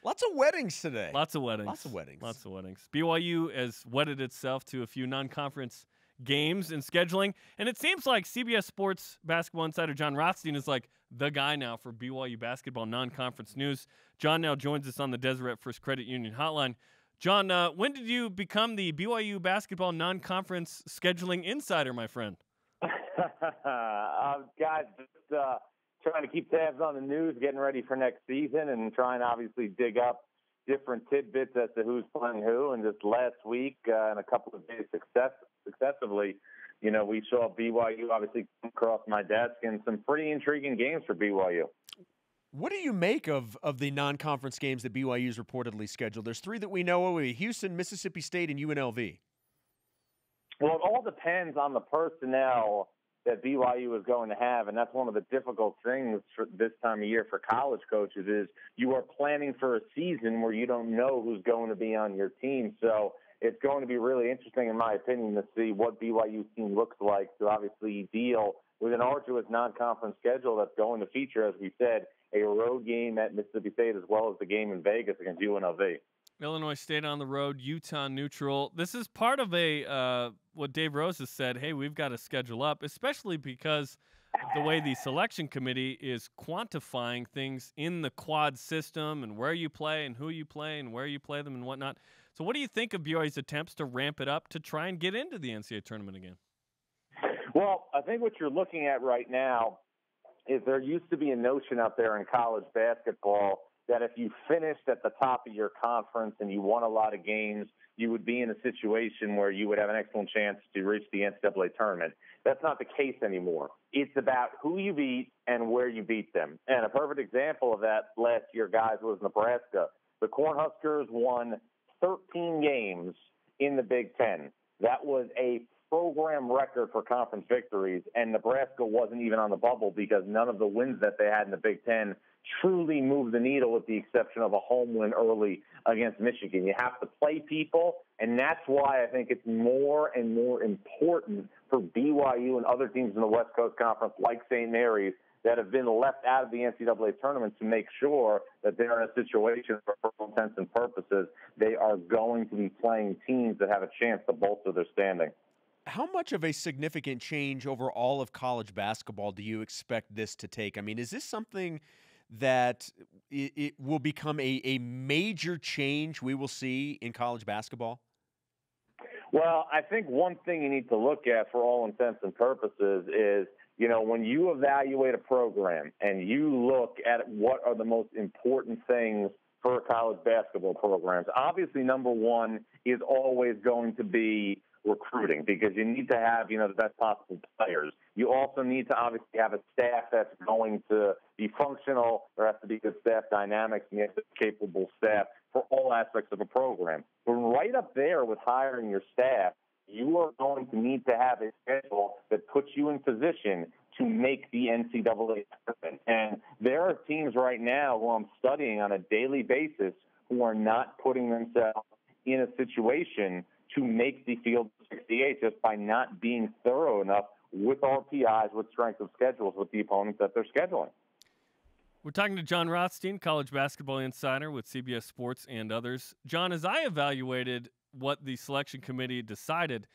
Lots of weddings today. Lots of weddings. Lots of weddings. Lots of weddings. BYU has wedded itself to a few non-conference games and scheduling, and it seems like CBS Sports basketball insider John Rothstein is like the guy now for BYU basketball non-conference news. John now joins us on the Deseret First Credit Union hotline. John, when did you become the BYU basketball non-conference scheduling insider, my friend? Guys, just trying to keep tabs on the news, getting ready for next season, and trying to obviously dig up different tidbits as to who's playing who. And just last week and a couple of days successively, you know, we saw BYU obviously come across my desk and some pretty intriguing games for BYU. What do you make of the non-conference games that BYU's reportedly scheduled? There's three that we know of: Houston, Mississippi State, and UNLV. Well, it all depends on the personnel that BYU is going to have, and that's one of the difficult things for this time of year for college coaches is you are planning for a season where you don't know who's going to be on your team. So it's going to be really interesting, in my opinion, to see what BYU's team looks like to obviously deal with an arduous non-conference schedule that's going to feature, as we said, a road game at Mississippi State as well as the game in Vegas against UNLV. Illinois State on the road, Utah neutral. This is part of what Dave Rose has said, hey, we've got to schedule up, especially because of the way the selection committee is quantifying things in the quad system and where you play and who you play and where you play them and whatnot. So what do you think of BYU's attempts to ramp it up to try and get into the NCAA tournament again? Well, I think what you're looking at right now is there used to be a notion out there in college basketball that if you finished at the top of your conference and you won a lot of games, you would be in a situation where you would have an excellent chance to reach the NCAA tournament. That's not the case anymore. It's about who you beat and where you beat them. And a perfect example of that last year, guys, was Nebraska. The Cornhuskers won 13 games in the Big Ten. That was a program record for conference victories, and Nebraska wasn't even on the bubble because none of the wins that they had in the Big Ten truly moved the needle with the exception of a home win early against Michigan. You have to play people, and that's why I think it's more and more important for BYU and other teams in the West Coast Conference like St. Mary's that have been left out of the NCAA tournament to make sure that they're in a situation where, for all intents and purposes, they are going to be playing teams that have a chance to bolster their standing. How much of a significant change over all of college basketball do you expect this to take? I mean, is this something that it will become a major change we will see in college basketball? Well, I think one thing you need to look at for all intents and purposes is, you know, when you evaluate a program and you look at what are the most important things for college basketball programs, obviously number one is always going to be recruiting because you need to have, you know, the best possible players. You also need to obviously have a staff that's going to be functional. There has to be good staff dynamics, and you have to be capable staff for all aspects of a program. But right up there with hiring your staff, you are going to need to have a schedule that puts you in position to make the NCAA tournament. And there are teams right now who I'm studying on a daily basis who are not putting themselves in a situation to make the field of 68 just by not being thorough enough with RPIs, with strength of schedules, with the opponents that they're scheduling. We're talking to John Rothstein, college basketball insider with CBS Sports and others. John, as I evaluated what the selection committee decided,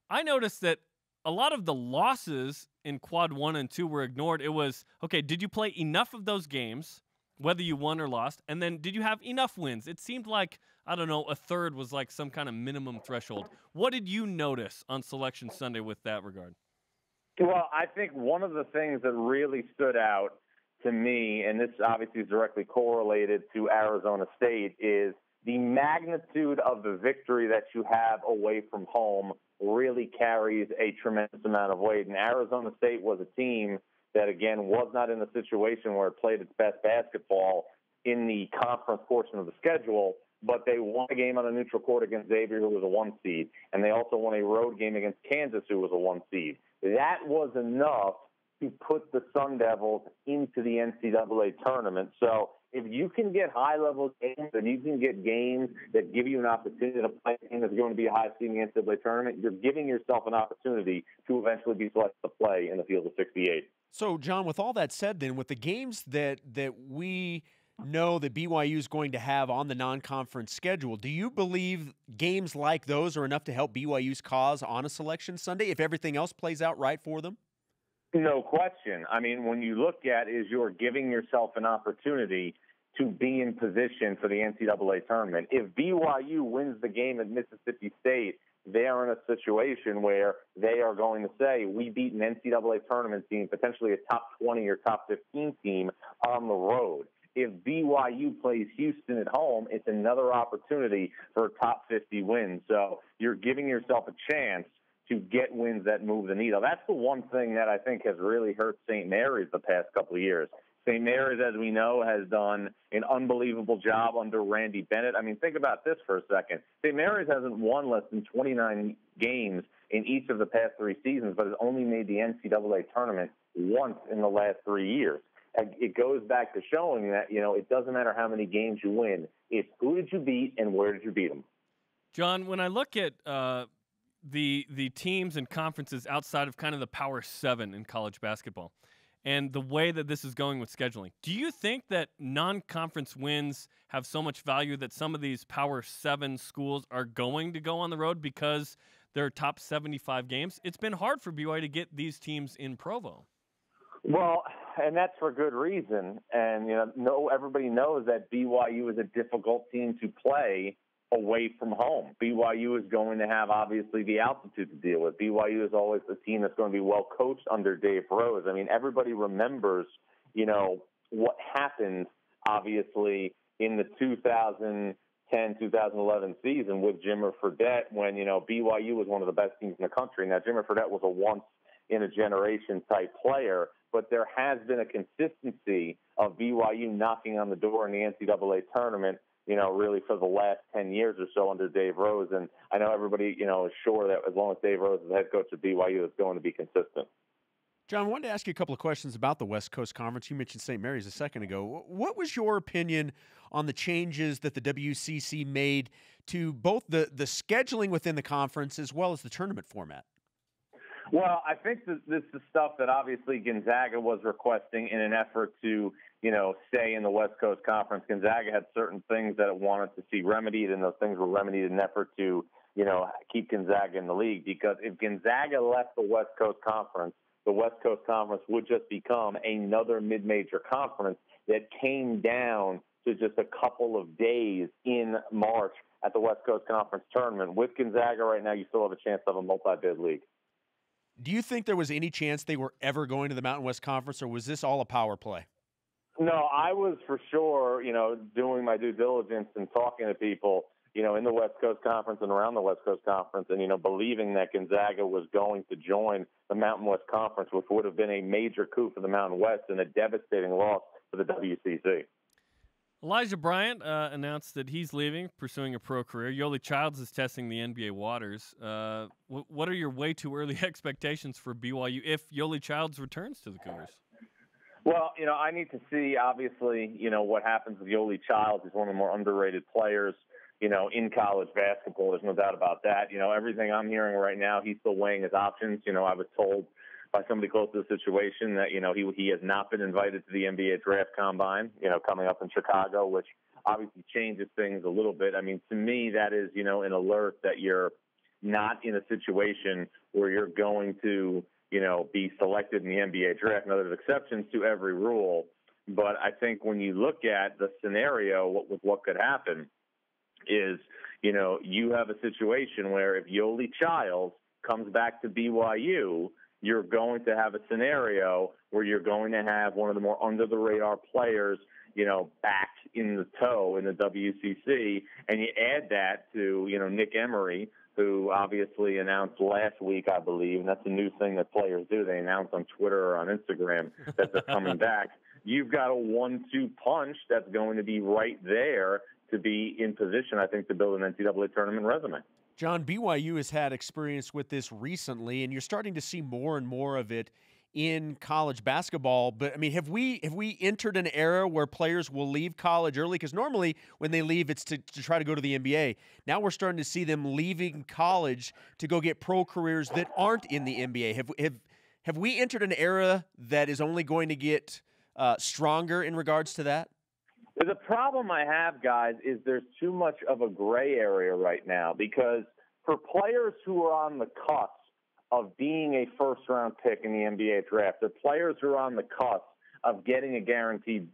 I noticed that a lot of the losses in quad 1 and 2 were ignored. It was, okay, did you play enough of those games, whether you won or lost, and then did you have enough wins? It seemed like, I don't know, a third was like some kind of minimum threshold. What did you notice on Selection Sunday with that regard? Well, I think one of the things that really stood out to me, and this obviously is directly correlated to Arizona State, is the magnitude of the victory that you have away from home really carries a tremendous amount of weight. And Arizona State was a team that, again, was not in a situation where it played its best basketball in the conference portion of the schedule, but they won a game on a neutral court against Xavier, who was a 1 seed, and they also won a road game against Kansas, who was a 1 seed. That was enough to put the Sun Devils into the NCAA tournament. So if you can get high-level games and you can get games that give you an opportunity to play a game that's going to be a high seed in the NCAA tournament, you're giving yourself an opportunity to eventually be selected to play in the field of 68. So, John, with all that said then, with the games that we know that BYU is going to have on the non-conference schedule, do you believe games like those are enough to help BYU's cause on a Selection Sunday if everything else plays out right for them? No question. I mean, when you look at is you're giving yourself an opportunity to be in position for the NCAA tournament. If BYU wins the game at Mississippi State, they are in a situation where they are going to say, we beat an NCAA tournament team, potentially a top 20 or top 15 team on the road. If BYU plays Houston at home, it's another opportunity for a top 50 win. So you're giving yourself a chance to get wins that move the needle. That's the one thing that I think has really hurt St. Mary's the past couple of years. St. Mary's, as we know, has done an unbelievable job under Randy Bennett. I mean, think about this for a second. St. Mary's hasn't won less than 29 games in each of the past 3 seasons, but has only made the NCAA tournament once in the last 3 years. And it goes back to showing that, it doesn't matter how many games you win. It's who did you beat and where did you beat them? John, when I look at the teams and conferences outside of kind of the Power 7 in college basketball, and the way that this is going with scheduling, do you think that non-conference wins have so much value that some of these Power 7 schools are going to go on the road because they're top 75 games? It's been hard for BYU to get these teams in Provo. Well, and that's for good reason. And, everybody knows that BYU is a difficult team to play away from home. BYU is going to have, obviously, the altitude to deal with. BYU is always a team that's going to be well coached under Dave Rose. I mean, everybody remembers, what happened, obviously, in the 2010-2011 season with Jimmer Fredette when, BYU was one of the best teams in the country. Now, Jimmer Fredette was a once-in-a-generation type player, but there has been a consistency of BYU knocking on the door in the NCAA tournament, really for the last 10 years or so under Dave Rose. And I know everybody, is sure that as long as Dave Rose is the head coach of BYU, it's going to be consistent. John, I wanted to ask you a couple of questions about the West Coast Conference. You mentioned St. Mary's a second ago. What was your opinion on the changes that the WCC made to both the scheduling within the conference as well as the tournament format? Well, I think that this is stuff that obviously Gonzaga was requesting in an effort to, stay in the West Coast Conference. Gonzaga had certain things that it wanted to see remedied, and those things were remedied in an effort to, keep Gonzaga in the league. Because if Gonzaga left the West Coast Conference would just become another mid-major conference that came down to just a couple of days in March at the West Coast Conference tournament. With Gonzaga right now, you still have a chance to have a multi-bid league. Do you think there was any chance they were ever going to the Mountain West Conference, or was this all a power play? No, I was for sure, doing my due diligence and talking to people, in the West Coast Conference and around the West Coast Conference and, believing that Gonzaga was going to join the Mountain West Conference, which would have been a major coup for the Mountain West and a devastating loss for the WCC. Elijah Bryant announced that he's leaving, pursuing a pro career. Yoeli Childs is testing the NBA waters. What are your way too early expectations for BYU if Yoeli Childs returns to the Cougars? Well, I need to see, obviously, what happens with Yoeli Childs. He's one of the more underrated players, in college basketball. There's no doubt about that. Everything I'm hearing right now, he's still weighing his options. I was told by somebody close to the situation that, he has not been invited to the NBA draft combine, coming up in Chicago, which obviously changes things a little bit. I mean, to me, that is, an alert that you're not in a situation where you're going to, be selected in the NBA draft. Now, there's exceptions to every rule, but I think when you look at the scenario, what could happen is, you have a situation where if Yoeli Childs comes back to BYU, you're going to have a scenario where you're going to have one of the more under-the-radar players, back in the tow in the WCC, and you add that to, Nick Emery, who obviously announced last week, I believe, and that's a new thing that players do. They announce on Twitter or on Instagram that they're coming back. You've got a 1-2 punch that's going to be right there to be in position, I think, to build an NCAA tournament resume. John, BYU has had experience with this recently, and you're starting to see more and more of it in college basketball. But, I mean, have we entered an era where players will leave college early? Because normally when they leave, it's to try to go to the NBA. Now we're starting to see them leaving college to go get pro careers that aren't in the NBA. Have we entered an era that is only going to get stronger in regards to that? The problem I have, guys, is there's too much of a gray area right now because for players who are on the cusp of being a first-round pick in the NBA draft, or players who are on the cusp of getting a guaranteed,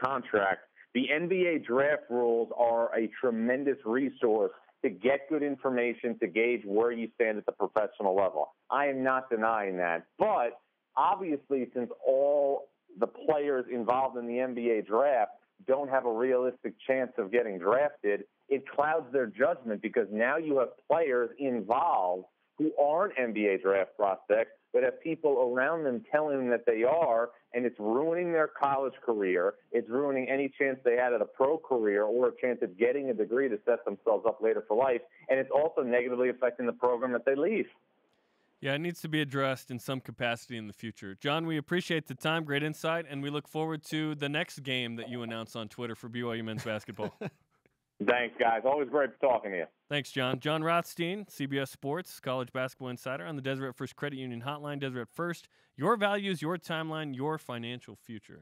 contract, the NBA draft rules are a tremendous resource to get good information to gauge where you stand at the professional level. I am not denying that. But obviously, since all the players involved in the NBA draft don't have a realistic chance of getting drafted, it clouds their judgment because now you have players involved who aren't NBA draft prospects, but have people around them telling them that they are, and it's ruining their college career. It's ruining any chance they had at a pro career or a chance of getting a degree to set themselves up later for life, and it's also negatively affecting the program that they leave. Yeah, it needs to be addressed in some capacity in the future. John, we appreciate the time, great insight, and we look forward to the next game that you announce on Twitter for BYU men's basketball. Thanks, guys. Always great talking to you. Thanks, John. John Rothstein, CBS Sports, college basketball insider on the Deseret First Credit Union Hotline. Deseret First, your values, your timeline, your financial future.